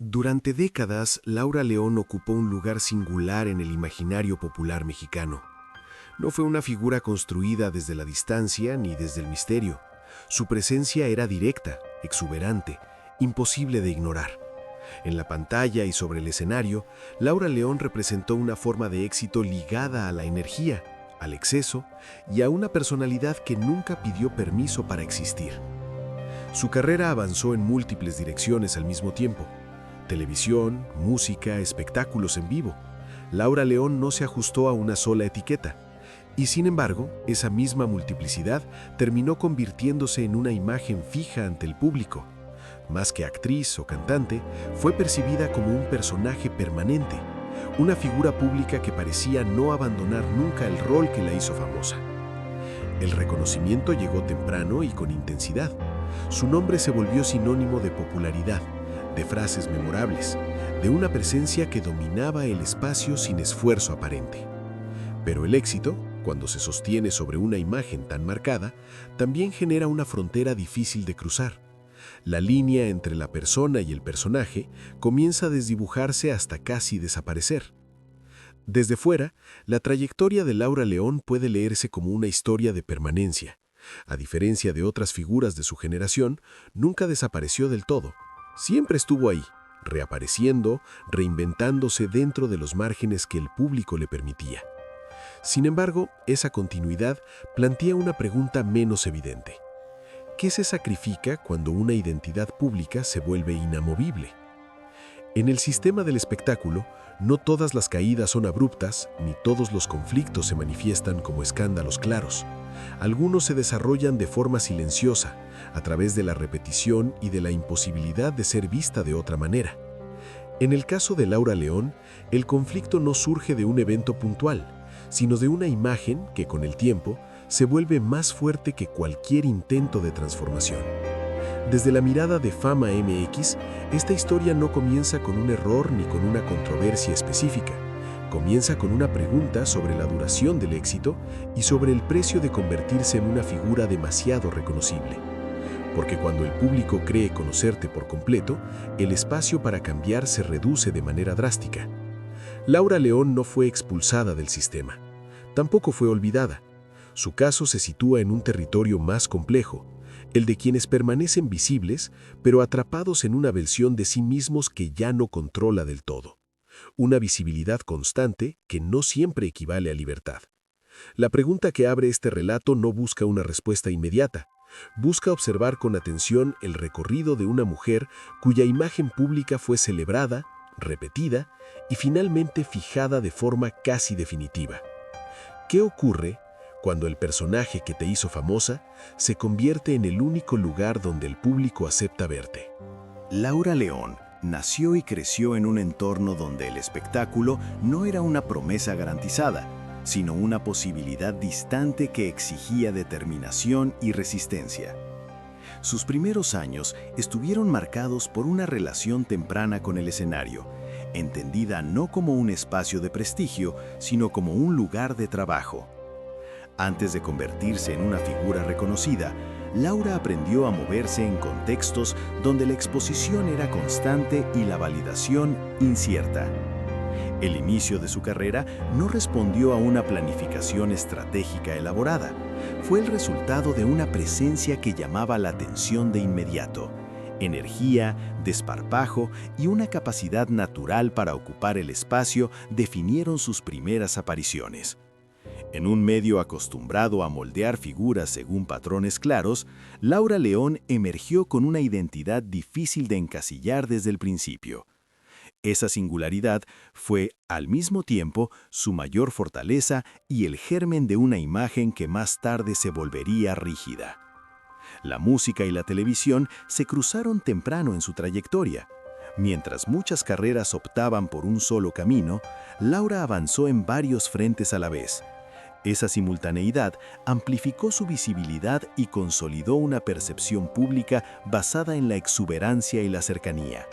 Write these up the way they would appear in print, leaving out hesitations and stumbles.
Durante décadas, Laura León ocupó un lugar singular en el imaginario popular mexicano. No fue una figura construida desde la distancia ni desde el misterio. Su presencia era directa, exuberante, imposible de ignorar. En la pantalla y sobre el escenario, Laura León representó una forma de éxito ligada a la energía, al exceso y a una personalidad que nunca pidió permiso para existir. Su carrera avanzó en múltiples direcciones al mismo tiempo: televisión, música, espectáculos en vivo. Laura León no se ajustó a una sola etiqueta. Y sin embargo, esa misma multiplicidad terminó convirtiéndose en una imagen fija ante el público. Más que actriz o cantante, fue percibida como un personaje permanente, una figura pública que parecía no abandonar nunca el rol que la hizo famosa. El reconocimiento llegó temprano y con intensidad. Su nombre se volvió sinónimo de popularidad, de frases memorables, de una presencia que dominaba el espacio sin esfuerzo aparente. Pero el éxito, cuando se sostiene sobre una imagen tan marcada, también genera una frontera difícil de cruzar. La línea entre la persona y el personaje comienza a desdibujarse hasta casi desaparecer. Desde fuera, la trayectoria de Laura León puede leerse como una historia de permanencia. A diferencia de otras figuras de su generación, nunca desapareció del todo. Siempre estuvo ahí, reapareciendo, reinventándose dentro de los márgenes que el público le permitía. Sin embargo, esa continuidad plantea una pregunta menos evidente. ¿Qué se sacrifica cuando una identidad pública se vuelve inamovible? En el sistema del espectáculo, no todas las caídas son abruptas, ni todos los conflictos se manifiestan como escándalos claros. Algunos se desarrollan de forma silenciosa, a través de la repetición y de la imposibilidad de ser vista de otra manera. En el caso de Laura León, el conflicto no surge de un evento puntual, sino de una imagen que con el tiempo se vuelve más fuerte que cualquier intento de transformación. Desde la mirada de Fama MX, esta historia no comienza con un error ni con una controversia específica. Comienza con una pregunta sobre la duración del éxito y sobre el precio de convertirse en una figura demasiado reconocible. Porque cuando el público cree conocerte por completo, el espacio para cambiar se reduce de manera drástica. Laura León no fue expulsada del sistema. Tampoco fue olvidada. Su caso se sitúa en un territorio más complejo, el de quienes permanecen visibles, pero atrapados en una versión de sí mismos que ya no controla del todo. Una visibilidad constante que no siempre equivale a libertad. La pregunta que abre este relato no busca una respuesta inmediata. Busca observar con atención el recorrido de una mujer cuya imagen pública fue celebrada, repetida y finalmente fijada de forma casi definitiva. ¿Qué ocurre cuando el personaje que te hizo famosa se convierte en el único lugar donde el público acepta verte? Laura León nació y creció en un entorno donde el espectáculo no era una promesa garantizada, sino una posibilidad distante que exigía determinación y resistencia. Sus primeros años estuvieron marcados por una relación temprana con el escenario, entendida no como un espacio de prestigio, sino como un lugar de trabajo. Antes de convertirse en una figura reconocida, Laura aprendió a moverse en contextos donde la exposición era constante y la validación incierta. El inicio de su carrera no respondió a una planificación estratégica elaborada. Fue el resultado de una presencia que llamaba la atención de inmediato. Energía, desparpajo y una capacidad natural para ocupar el espacio definieron sus primeras apariciones. En un medio acostumbrado a moldear figuras según patrones claros, Laura León emergió con una identidad difícil de encasillar desde el principio. Esa singularidad fue, al mismo tiempo, su mayor fortaleza y el germen de una imagen que más tarde se volvería rígida. La música y la televisión se cruzaron temprano en su trayectoria. Mientras muchas carreras optaban por un solo camino, Laura avanzó en varios frentes a la vez. Esa simultaneidad amplificó su visibilidad y consolidó una percepción pública basada en la exuberancia y la cercanía.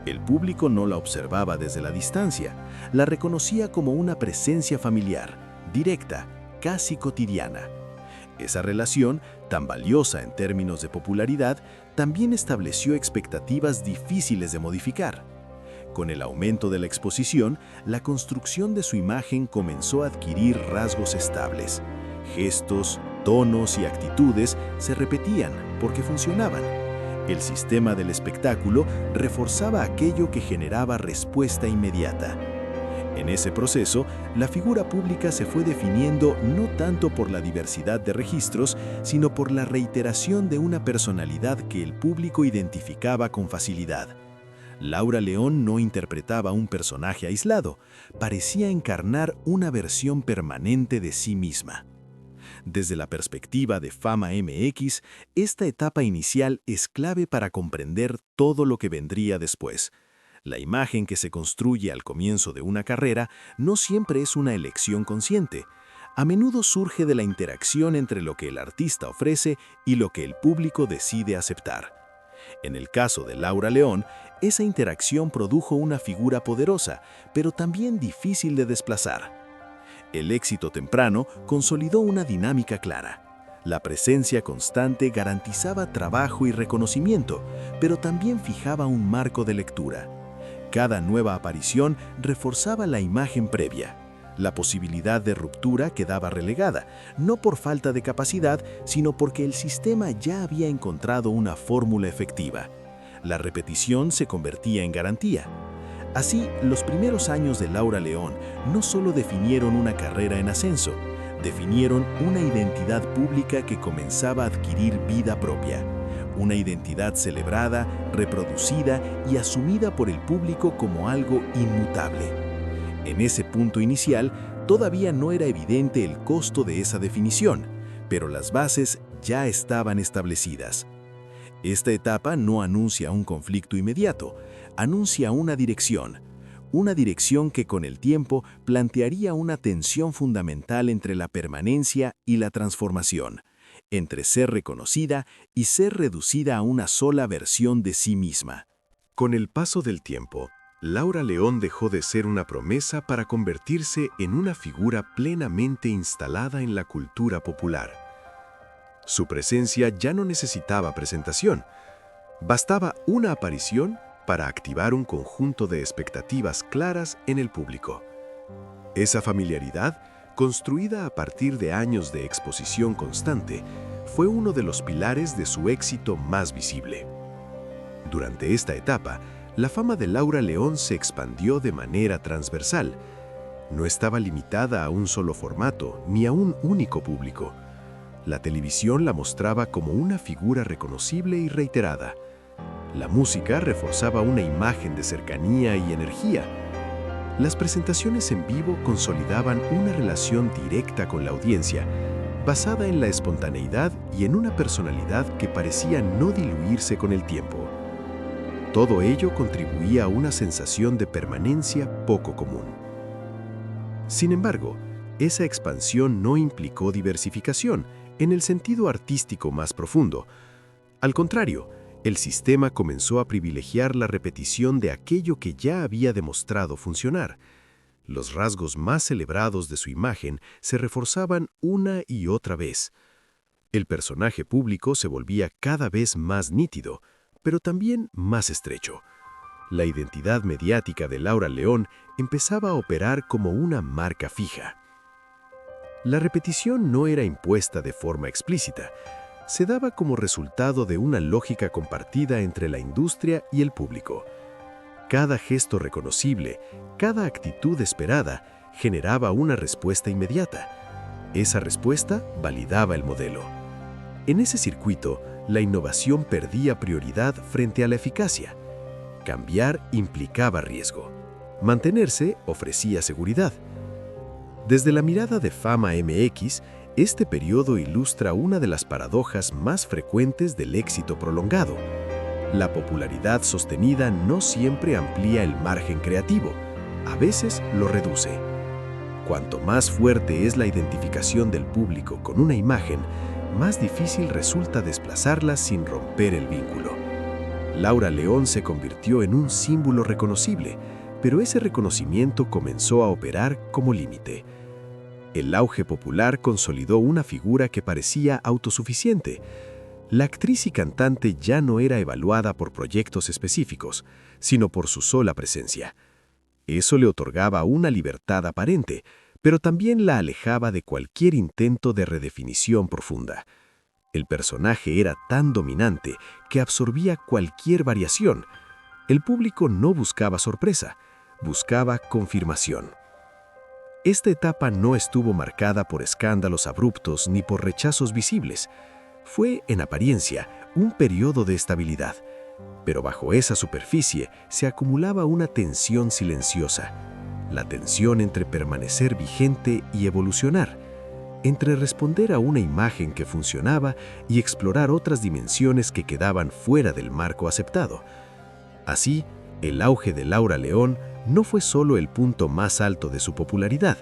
El público no la observaba desde la distancia, la reconocía como una presencia familiar, directa, casi cotidiana. Esa relación, tan valiosa en términos de popularidad, también estableció expectativas difíciles de modificar. Con el aumento de la exposición, la construcción de su imagen comenzó a adquirir rasgos estables. Gestos, tonos y actitudes se repetían porque funcionaban. El sistema del espectáculo reforzaba aquello que generaba respuesta inmediata. En ese proceso, la figura pública se fue definiendo no tanto por la diversidad de registros, sino por la reiteración de una personalidad que el público identificaba con facilidad. Laura León no interpretaba un personaje aislado, parecía encarnar una versión permanente de sí misma. Desde la perspectiva de Fama MX, esta etapa inicial es clave para comprender todo lo que vendría después. La imagen que se construye al comienzo de una carrera no siempre es una elección consciente. A menudo surge de la interacción entre lo que el artista ofrece y lo que el público decide aceptar. En el caso de Laura León, esa interacción produjo una figura poderosa, pero también difícil de desplazar. El éxito temprano consolidó una dinámica clara. La presencia constante garantizaba trabajo y reconocimiento, pero también fijaba un marco de lectura. Cada nueva aparición reforzaba la imagen previa. La posibilidad de ruptura quedaba relegada, no por falta de capacidad, sino porque el sistema ya había encontrado una fórmula efectiva. La repetición se convertía en garantía. Así, los primeros años de Laura León no solo definieron una carrera en ascenso, definieron una identidad pública que comenzaba a adquirir vida propia. Una identidad celebrada, reproducida y asumida por el público como algo inmutable. En ese punto inicial, todavía no era evidente el costo de esa definición, pero las bases ya estaban establecidas. Esta etapa no anuncia un conflicto inmediato, anuncia una dirección que con el tiempo plantearía una tensión fundamental entre la permanencia y la transformación, entre ser reconocida y ser reducida a una sola versión de sí misma. Con el paso del tiempo, Laura León dejó de ser una promesa para convertirse en una figura plenamente instalada en la cultura popular. Su presencia ya no necesitaba presentación. Bastaba una aparición para activar un conjunto de expectativas claras en el público. Esa familiaridad, construida a partir de años de exposición constante, fue uno de los pilares de su éxito más visible. Durante esta etapa, la fama de Laura León se expandió de manera transversal. No estaba limitada a un solo formato ni a un único público. La televisión la mostraba como una figura reconocible y reiterada. La música reforzaba una imagen de cercanía y energía. Las presentaciones en vivo consolidaban una relación directa con la audiencia, basada en la espontaneidad y en una personalidad que parecía no diluirse con el tiempo. Todo ello contribuía a una sensación de permanencia poco común. Sin embargo, esa expansión no implicó diversificación en el sentido artístico más profundo. Al contrario, el sistema comenzó a privilegiar la repetición de aquello que ya había demostrado funcionar. Los rasgos más celebrados de su imagen se reforzaban una y otra vez. El personaje público se volvía cada vez más nítido, pero también más estrecho. La identidad mediática de Laura León empezaba a operar como una marca fija. La repetición no era impuesta de forma explícita, se daba como resultado de una lógica compartida entre la industria y el público. Cada gesto reconocible, cada actitud esperada, generaba una respuesta inmediata. Esa respuesta validaba el modelo. En ese circuito, la innovación perdía prioridad frente a la eficacia. Cambiar implicaba riesgo. Mantenerse ofrecía seguridad. Desde la mirada de Fama MX, este periodo ilustra una de las paradojas más frecuentes del éxito prolongado. La popularidad sostenida no siempre amplía el margen creativo, a veces lo reduce. Cuanto más fuerte es la identificación del público con una imagen, más difícil resulta desplazarla sin romper el vínculo. Laura León se convirtió en un símbolo reconocible, pero ese reconocimiento comenzó a operar como límite. El auge popular consolidó una figura que parecía autosuficiente. La actriz y cantante ya no era evaluada por proyectos específicos, sino por su sola presencia. Eso le otorgaba una libertad aparente, pero también la alejaba de cualquier intento de redefinición profunda. El personaje era tan dominante que absorbía cualquier variación. El público no buscaba sorpresa, buscaba confirmación. Esta etapa no estuvo marcada por escándalos abruptos ni por rechazos visibles. Fue, en apariencia, un periodo de estabilidad, pero bajo esa superficie se acumulaba una tensión silenciosa, la tensión entre permanecer vigente y evolucionar, entre responder a una imagen que funcionaba y explorar otras dimensiones que quedaban fuera del marco aceptado. Así, el auge de Laura León no fue solo el punto más alto de su popularidad,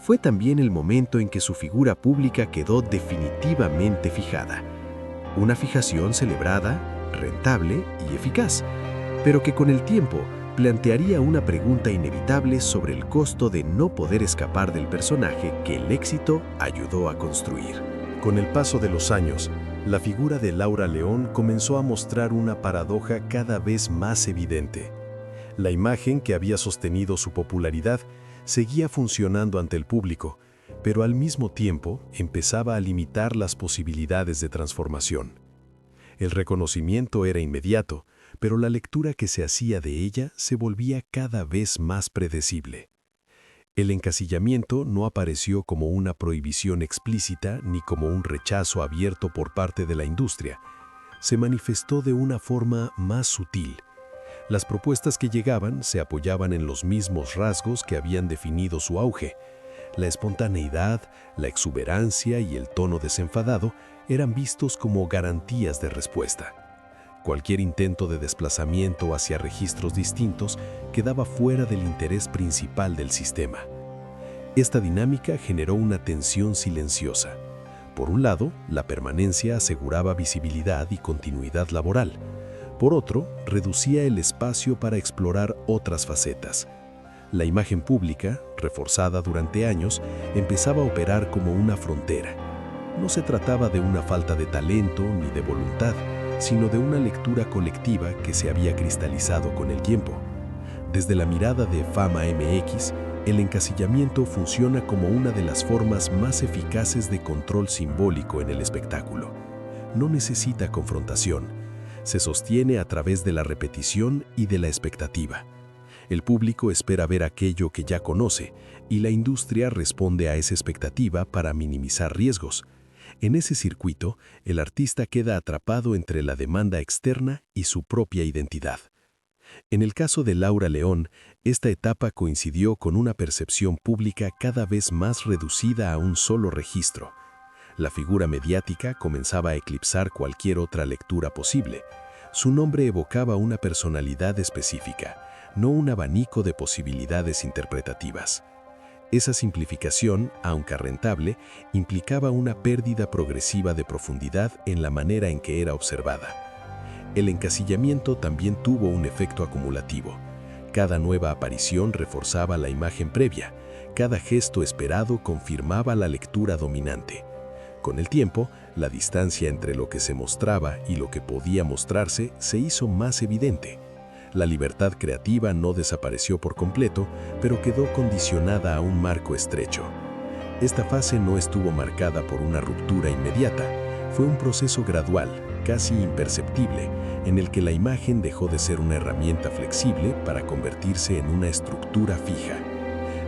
fue también el momento en que su figura pública quedó definitivamente fijada. Una fijación celebrada, rentable y eficaz, pero que con el tiempo plantearía una pregunta inevitable sobre el costo de no poder escapar del personaje que el éxito ayudó a construir. Con el paso de los años, la figura de Laura León comenzó a mostrar una paradoja cada vez más evidente. La imagen que había sostenido su popularidad seguía funcionando ante el público, pero al mismo tiempo empezaba a limitar las posibilidades de transformación. El reconocimiento era inmediato, pero la lectura que se hacía de ella se volvía cada vez más predecible. El encasillamiento no apareció como una prohibición explícita ni como un rechazo abierto por parte de la industria. Se manifestó de una forma más sutil. Las propuestas que llegaban se apoyaban en los mismos rasgos que habían definido su auge. La espontaneidad, la exuberancia y el tono desenfadado eran vistos como garantías de respuesta. Cualquier intento de desplazamiento hacia registros distintos quedaba fuera del interés principal del sistema. Esta dinámica generó una tensión silenciosa. Por un lado, la permanencia aseguraba visibilidad y continuidad laboral. Por otro, reducía el espacio para explorar otras facetas. La imagen pública, reforzada durante años, empezaba a operar como una frontera. No se trataba de una falta de talento ni de voluntad, sino de una lectura colectiva que se había cristalizado con el tiempo. Desde la mirada de Fama MX, el encasillamiento funciona como una de las formas más eficaces de control simbólico en el espectáculo. No necesita confrontación. Se sostiene a través de la repetición y de la expectativa. El público espera ver aquello que ya conoce y la industria responde a esa expectativa para minimizar riesgos. En ese circuito, el artista queda atrapado entre la demanda externa y su propia identidad. En el caso de Laura León, esta etapa coincidió con una percepción pública cada vez más reducida a un solo registro. La figura mediática comenzaba a eclipsar cualquier otra lectura posible. Su nombre evocaba una personalidad específica, no un abanico de posibilidades interpretativas. Esa simplificación, aunque rentable, implicaba una pérdida progresiva de profundidad en la manera en que era observada. El encasillamiento también tuvo un efecto acumulativo. Cada nueva aparición reforzaba la imagen previa, cada gesto esperado confirmaba la lectura dominante. Con el tiempo, la distancia entre lo que se mostraba y lo que podía mostrarse se hizo más evidente. La libertad creativa no desapareció por completo, pero quedó condicionada a un marco estrecho. Esta fase no estuvo marcada por una ruptura inmediata. Fue un proceso gradual, casi imperceptible, en el que la imagen dejó de ser una herramienta flexible para convertirse en una estructura fija.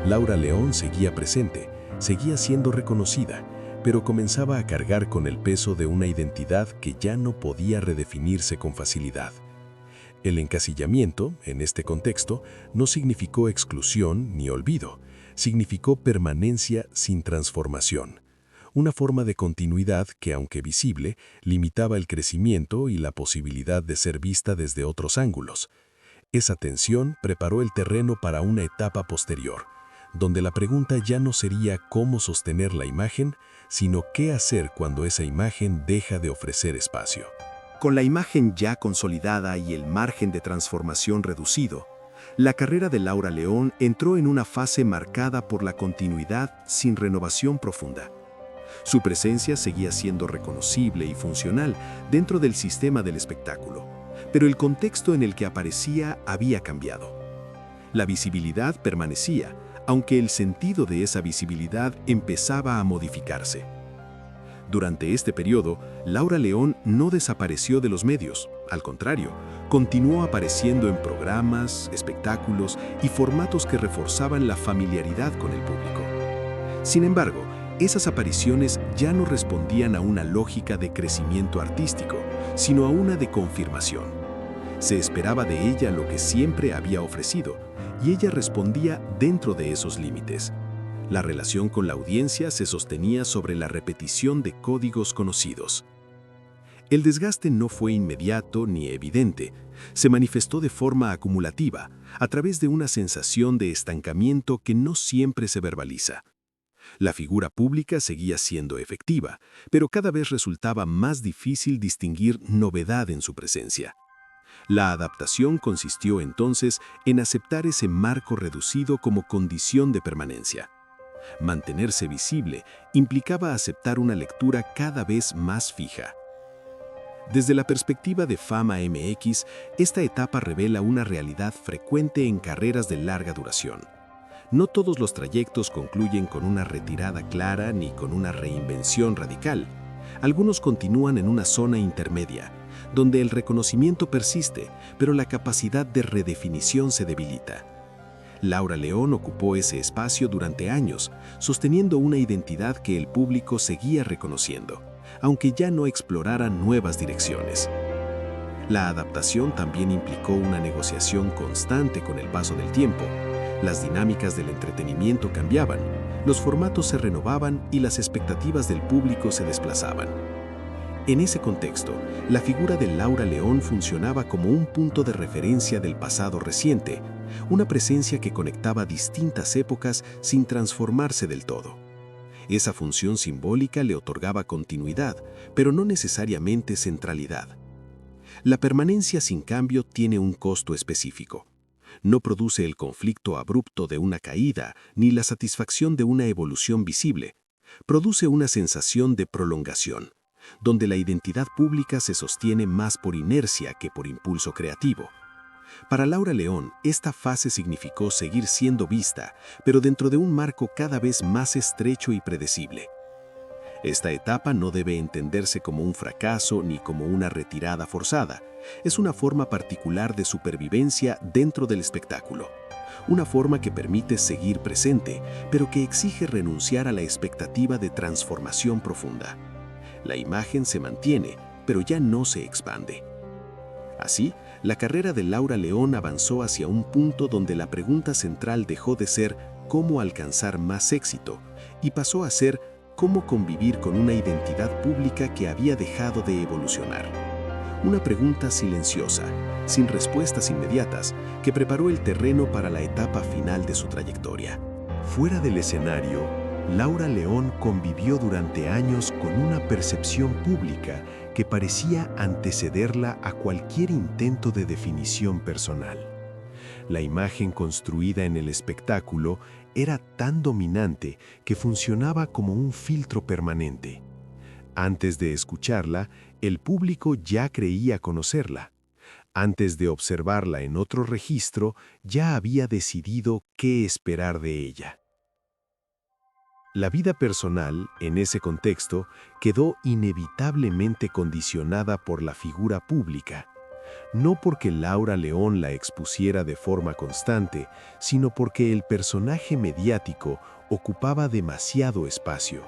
Laura León seguía presente, seguía siendo reconocida, pero comenzaba a cargar con el peso de una identidad que ya no podía redefinirse con facilidad. El encasillamiento, en este contexto, no significó exclusión ni olvido, significó permanencia sin transformación. Una forma de continuidad que, aunque visible, limitaba el crecimiento y la posibilidad de ser vista desde otros ángulos. Esa tensión preparó el terreno para una etapa posterior, donde la pregunta ya no sería cómo sostener la imagen, sino qué hacer cuando esa imagen deja de ofrecer espacio. Con la imagen ya consolidada y el margen de transformación reducido, la carrera de Laura León entró en una fase marcada por la continuidad sin renovación profunda. Su presencia seguía siendo reconocible y funcional dentro del sistema del espectáculo, pero el contexto en el que aparecía había cambiado. La visibilidad permanecía, aunque el sentido de esa visibilidad empezaba a modificarse. Durante este periodo, Laura León no desapareció de los medios, al contrario, continuó apareciendo en programas, espectáculos y formatos que reforzaban la familiaridad con el público. Sin embargo, esas apariciones ya no respondían a una lógica de crecimiento artístico, sino a una de confirmación. Se esperaba de ella lo que siempre había ofrecido, y ella respondía dentro de esos límites. La relación con la audiencia se sostenía sobre la repetición de códigos conocidos. El desgaste no fue inmediato ni evidente, se manifestó de forma acumulativa, a través de una sensación de estancamiento que no siempre se verbaliza. La figura pública seguía siendo efectiva, pero cada vez resultaba más difícil distinguir novedad en su presencia. La adaptación consistió entonces en aceptar ese marco reducido como condición de permanencia. Mantenerse visible implicaba aceptar una lectura cada vez más fija. Desde la perspectiva de Fama MX, esta etapa revela una realidad frecuente en carreras de larga duración. No todos los trayectos concluyen con una retirada clara ni con una reinvención radical. Algunos continúan en una zona intermedia, donde el reconocimiento persiste, pero la capacidad de redefinición se debilita. Laura León ocupó ese espacio durante años, sosteniendo una identidad que el público seguía reconociendo, aunque ya no explorara nuevas direcciones. La adaptación también implicó una negociación constante con el paso del tiempo. Las dinámicas del entretenimiento cambiaban, los formatos se renovaban y las expectativas del público se desplazaban. En ese contexto, la figura de Laura León funcionaba como un punto de referencia del pasado reciente, una presencia que conectaba distintas épocas sin transformarse del todo. Esa función simbólica le otorgaba continuidad, pero no necesariamente centralidad. La permanencia sin cambio tiene un costo específico. No produce el conflicto abrupto de una caída ni la satisfacción de una evolución visible. Produce una sensación de prolongación, donde la identidad pública se sostiene más por inercia que por impulso creativo. Para Laura León, esta fase significó seguir siendo vista, pero dentro de un marco cada vez más estrecho y predecible. Esta etapa no debe entenderse como un fracaso ni como una retirada forzada. Es una forma particular de supervivencia dentro del espectáculo. Una forma que permite seguir presente, pero que exige renunciar a la expectativa de transformación profunda. La imagen se mantiene, pero ya no se expande. Así, la carrera de Laura León avanzó hacia un punto donde la pregunta central dejó de ser cómo alcanzar más éxito y pasó a ser cómo convivir con una identidad pública que había dejado de evolucionar. Una pregunta silenciosa, sin respuestas inmediatas, que preparó el terreno para la etapa final de su trayectoria. Fuera del escenario, Laura León convivió durante años con una percepción pública que parecía antecederla a cualquier intento de definición personal. La imagen construida en el espectáculo era tan dominante que funcionaba como un filtro permanente. Antes de escucharla, el público ya creía conocerla. Antes de observarla en otro registro, ya había decidido qué esperar de ella. La vida personal, en ese contexto, quedó inevitablemente condicionada por la figura pública. No porque Laura León la expusiera de forma constante, sino porque el personaje mediático ocupaba demasiado espacio.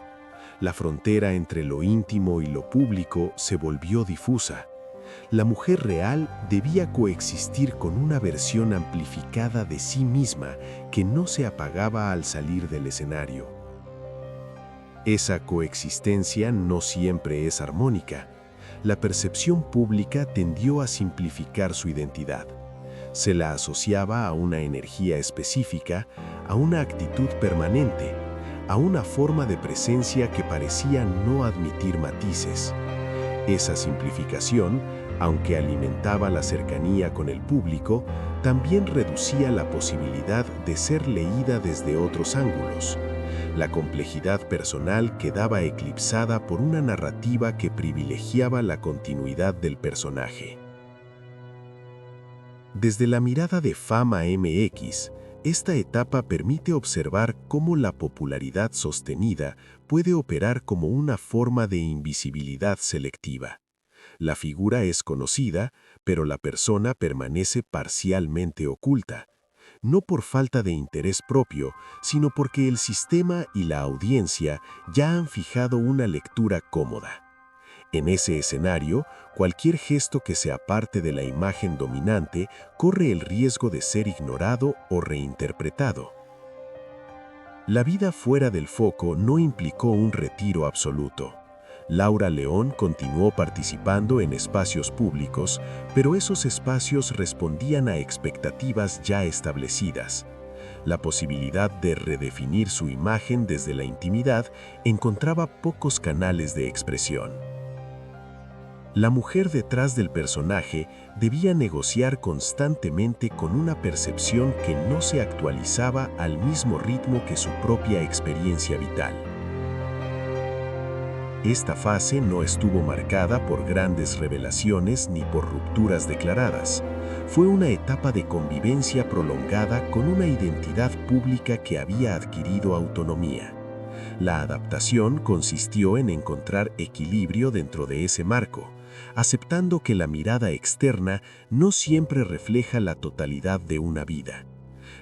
La frontera entre lo íntimo y lo público se volvió difusa. La mujer real debía coexistir con una versión amplificada de sí misma que no se apagaba al salir del escenario. Esa coexistencia no siempre es armónica. La percepción pública tendió a simplificar su identidad. Se la asociaba a una energía específica, a una actitud permanente, a una forma de presencia que parecía no admitir matices. Esa simplificación, aunque alimentaba la cercanía con el público, también reducía la posibilidad de ser leída desde otros ángulos. La complejidad personal quedaba eclipsada por una narrativa que privilegiaba la continuidad del personaje. Desde la mirada de Fama MX, esta etapa permite observar cómo la popularidad sostenida puede operar como una forma de invisibilidad selectiva. La figura es conocida, pero la persona permanece parcialmente oculta, no por falta de interés propio, sino porque el sistema y la audiencia ya han fijado una lectura cómoda. En ese escenario, cualquier gesto que se aparte de la imagen dominante corre el riesgo de ser ignorado o reinterpretado. La vida fuera del foco no implicó un retiro absoluto. Laura León continuó participando en espacios públicos, pero esos espacios respondían a expectativas ya establecidas. La posibilidad de redefinir su imagen desde la intimidad encontraba pocos canales de expresión. La mujer detrás del personaje debía negociar constantemente con una percepción que no se actualizaba al mismo ritmo que su propia experiencia vital. Esta fase no estuvo marcada por grandes revelaciones ni por rupturas declaradas. Fue una etapa de convivencia prolongada con una identidad pública que había adquirido autonomía. La adaptación consistió en encontrar equilibrio dentro de ese marco, aceptando que la mirada externa no siempre refleja la totalidad de una vida.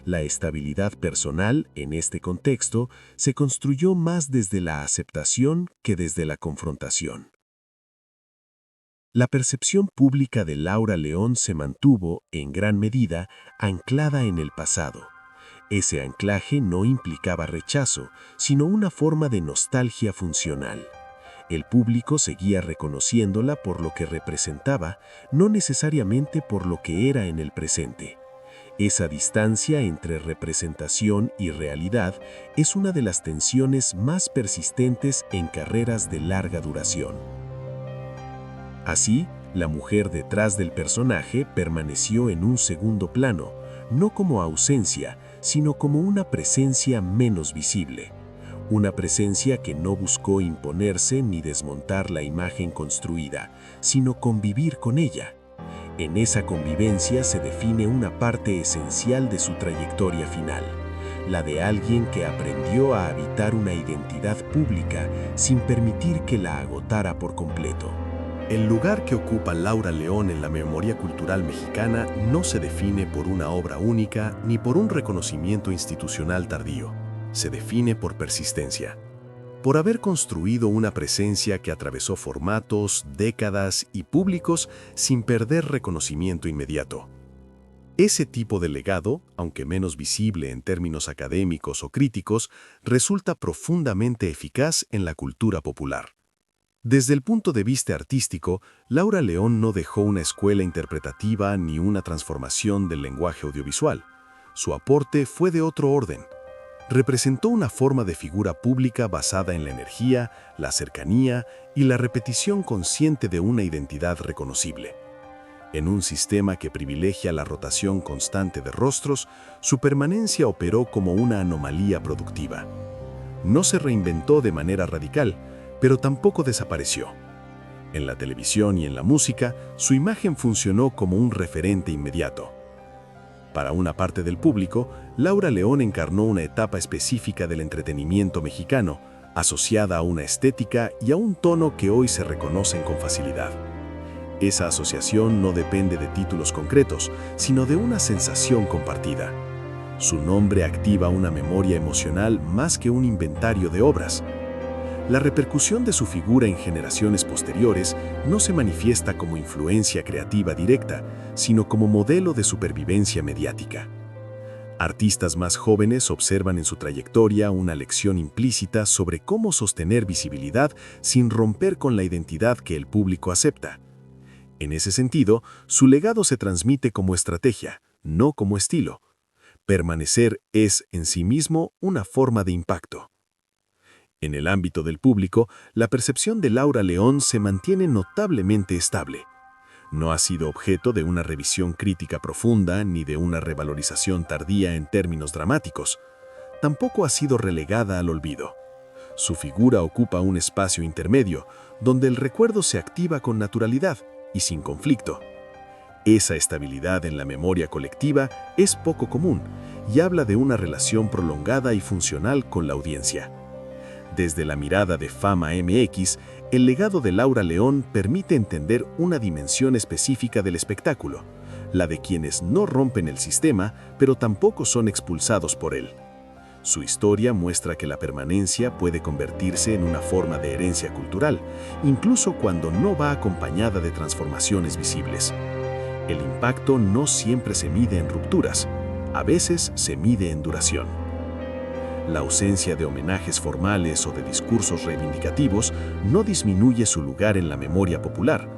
La estabilidad personal, en este contexto, se construyó más desde la aceptación que desde la confrontación. La percepción pública de Laura León se mantuvo, en gran medida, anclada en el pasado. Ese anclaje no implicaba rechazo, sino una forma de nostalgia funcional. El público seguía reconociéndola por lo que representaba, no necesariamente por lo que era en el presente. Esa distancia entre representación y realidad es una de las tensiones más persistentes en carreras de larga duración. Así, la mujer detrás del personaje permaneció en un segundo plano, no como ausencia, sino como una presencia menos visible. Una presencia que no buscó imponerse ni desmontar la imagen construida, sino convivir con ella. En esa convivencia se define una parte esencial de su trayectoria final, la de alguien que aprendió a habitar una identidad pública sin permitir que la agotara por completo. El lugar que ocupa Laura León en la memoria cultural mexicana no se define por una obra única ni por un reconocimiento institucional tardío. Se define por persistencia. Por haber construido una presencia que atravesó formatos, décadas y públicos sin perder reconocimiento inmediato. Ese tipo de legado, aunque menos visible en términos académicos o críticos, resulta profundamente eficaz en la cultura popular. Desde el punto de vista artístico, Laura León no dejó una escuela interpretativa ni una transformación del lenguaje audiovisual. Su aporte fue de otro orden. Representó una forma de figura pública basada en la energía, la cercanía y la repetición consciente de una identidad reconocible. En un sistema que privilegia la rotación constante de rostros, su permanencia operó como una anomalía productiva. No se reinventó de manera radical, pero tampoco desapareció. En la televisión y en la música, su imagen funcionó como un referente inmediato. Para una parte del público, Laura León encarnó una etapa específica del entretenimiento mexicano, asociada a una estética y a un tono que hoy se reconocen con facilidad. Esa asociación no depende de títulos concretos, sino de una sensación compartida. Su nombre activa una memoria emocional más que un inventario de obras. La repercusión de su figura en generaciones posteriores no se manifiesta como influencia creativa directa, sino como modelo de supervivencia mediática. Artistas más jóvenes observan en su trayectoria una lección implícita sobre cómo sostener visibilidad sin romper con la identidad que el público acepta. En ese sentido, su legado se transmite como estrategia, no como estilo. Permanecer es, en sí mismo, una forma de impacto. En el ámbito del público, la percepción de Laura León se mantiene notablemente estable. No ha sido objeto de una revisión crítica profunda ni de una revalorización tardía en términos dramáticos. tampoco ha sido relegada al olvido. Su figura ocupa un espacio intermedio, donde el recuerdo se activa con naturalidad y sin conflicto. Esa estabilidad en la memoria colectiva es poco común y habla de una relación prolongada y funcional con la audiencia. Desde la mirada de Fama MX, el legado de Laura León permite entender una dimensión específica del espectáculo, la de quienes no rompen el sistema, pero tampoco son expulsados por él. Su historia muestra que la permanencia puede convertirse en una forma de herencia cultural, incluso cuando no va acompañada de transformaciones visibles. El impacto no siempre se mide en rupturas, a veces se mide en duración. La ausencia de homenajes formales o de discursos reivindicativos no disminuye su lugar en la memoria popular.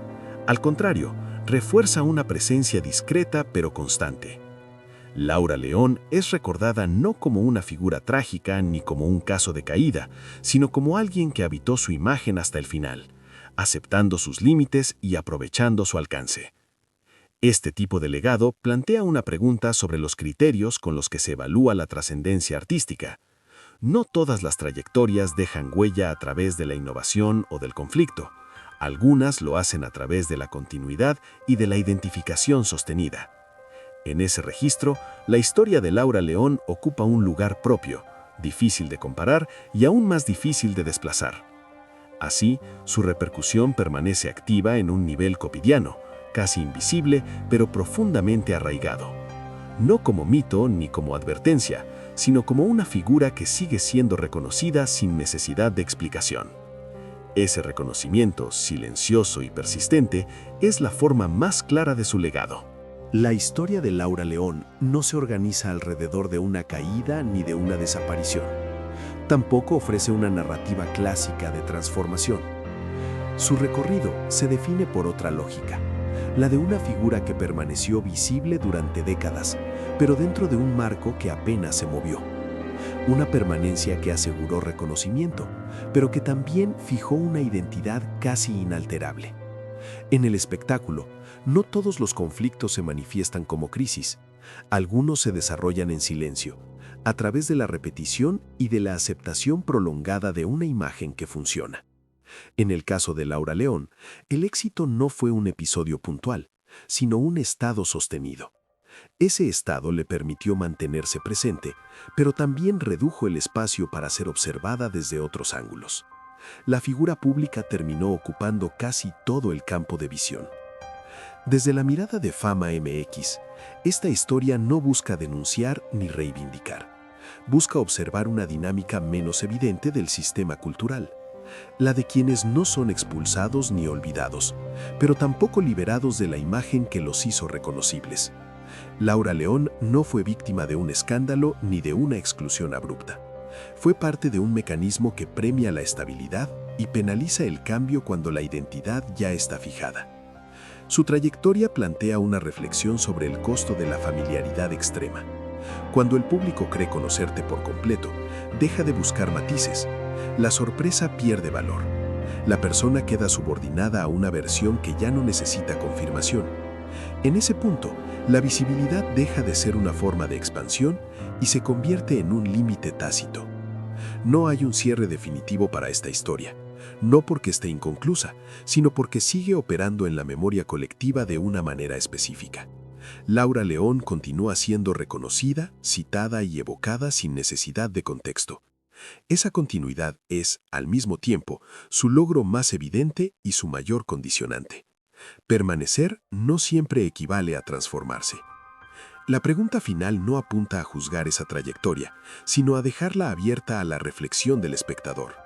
Al contrario, refuerza una presencia discreta pero constante. Laura León es recordada no como una figura trágica ni como un caso de caída, sino como alguien que habitó su imagen hasta el final, aceptando sus límites y aprovechando su alcance. Este tipo de legado plantea una pregunta sobre los criterios con los que se evalúa la trascendencia artística. No todas las trayectorias dejan huella a través de la innovación o del conflicto. Algunas lo hacen a través de la continuidad y de la identificación sostenida. En ese registro, la historia de Laura León ocupa un lugar propio, difícil de comparar y aún más difícil de desplazar. Así, su repercusión permanece activa en un nivel cotidiano, casi invisible, pero profundamente arraigado. No como mito ni como advertencia, sino como una figura que sigue siendo reconocida sin necesidad de explicación. Ese reconocimiento, silencioso y persistente, es la forma más clara de su legado. La historia de Laura León no se organiza alrededor de una caída ni de una desaparición. Tampoco ofrece una narrativa clásica de transformación. Su recorrido se define por otra lógica, la de una figura que permaneció visible durante décadas, pero dentro de un marco que apenas se movió. Una permanencia que aseguró reconocimiento, pero que también fijó una identidad casi inalterable. En el espectáculo, no todos los conflictos se manifiestan como crisis. Algunos se desarrollan en silencio, a través de la repetición y de la aceptación prolongada de una imagen que funciona. En el caso de Laura León, el éxito no fue un episodio puntual, sino un estado sostenido. Ese estado le permitió mantenerse presente, pero también redujo el espacio para ser observada desde otros ángulos. La figura pública terminó ocupando casi todo el campo de visión. Desde la mirada de Fama MX, esta historia no busca denunciar ni reivindicar. Busca observar una dinámica menos evidente del sistema cultural, la de quienes no son expulsados ni olvidados, pero tampoco liberados de la imagen que los hizo reconocibles. Laura León no fue víctima de un escándalo ni de una exclusión abrupta. Fue parte de un mecanismo que premia la estabilidad y penaliza el cambio cuando la identidad ya está fijada. Su trayectoria plantea una reflexión sobre el costo de la familiaridad extrema. Cuando el público cree conocerte por completo, deja de buscar matices. La sorpresa pierde valor. La persona queda subordinada a una versión que ya no necesita confirmación. En ese punto, la visibilidad deja de ser una forma de expansión y se convierte en un límite tácito. No hay un cierre definitivo para esta historia, no porque esté inconclusa, sino porque sigue operando en la memoria colectiva de una manera específica. Laura León continúa siendo reconocida, citada y evocada sin necesidad de contexto. Esa continuidad es, al mismo tiempo, su logro más evidente y su mayor condicionante. Permanecer no siempre equivale a transformarse. La pregunta final no apunta a juzgar esa trayectoria, sino a dejarla abierta a la reflexión del espectador.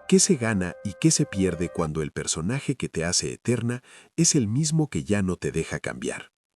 ¿Qué se gana y qué se pierde cuando el personaje que te hace eterna es el mismo que ya no te deja cambiar?